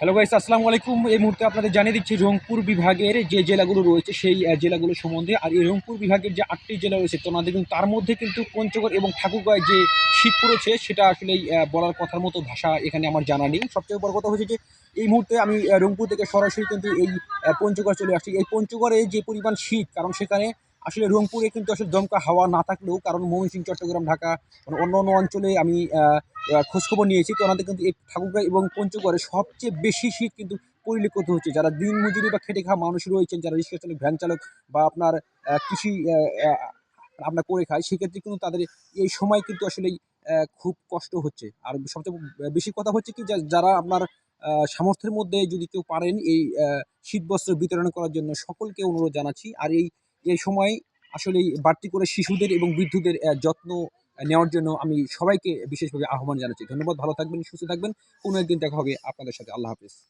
Hello guys, আসসালামু আলাইকুম। এই মুহূর্তে আপনাদের জানিয়ে দিচ্ছি রংপুর বিভাগের যে জেলাগুলো রয়েছে সেই জেলাগুলো সম্বন্ধে। আর এই রংপুর বিভাগের যে ৮টি জেলা রয়েছে তোমাদের কিন্তু তার মধ্যে কিন্তু পঞ্চগড় এবং ঠাকুরগাঁয় যে শীত পড়েছে সেটা আসলেই বলার কথার মতো ভাষা এখানে আমার জানা নেই। সবচেয়ে বড় কথা হচ্ছে যে এই মুহূর্তে আমি রংপুর থেকে সরাসরি কিন্তু এই পঞ্চগড় চলে আসছি। এই পঞ্চগড়ে যে পরিমাণ শীত, কারণ সেখানে আসলে রংপুরে কিন্তু আসলে দমকা হাওয়া না থাকলেও, কারণ ময়মনসিংহ, চট্টগ্রাম, ঢাকা মানে অন্য অন্য অঞ্চলে আমি খোঁজখবর নিয়েছি, তো ওনাদের কিন্তু এই ঠাকুরগাঁও এবং পঞ্চগড়ে সবচেয়ে বেশি শীত কিন্তু পরিলক্ষিত হচ্ছে। যারা দিনমজুরি বা খেটে খাওয়া মানুষ রয়েছেন, যারা রিক্সা চালক, ভ্যান চালক বা আপনার কৃষি আপনার করে খায়, সেক্ষেত্রে কিন্তু তাদের এই সময় কিন্তু আসলেই খুব কষ্ট হচ্ছে। আর সবচেয়ে বেশি কথা হচ্ছে কি, যারা আপনার সামর্থ্যের মধ্যে যদি কেউ পারেন এই শীতবস্ত্র বিতরণ করার জন্য সকলকে অনুরোধ জানাচ্ছি। আর এই সময় আসলেই বাড়তি করে শিশুদের এবং বৃদ্ধদের যত্ন নেওয়ার জন্য আমি সবাইকে বিশেষভাবে আহ্বান জানাচ্ছি। ধন্যবাদ, ভালো থাকবেন, সুস্থ থাকবেন। কোনো একদিন দেখা হবে আপনাদের সাথে। আল্লাহ হাফেজ।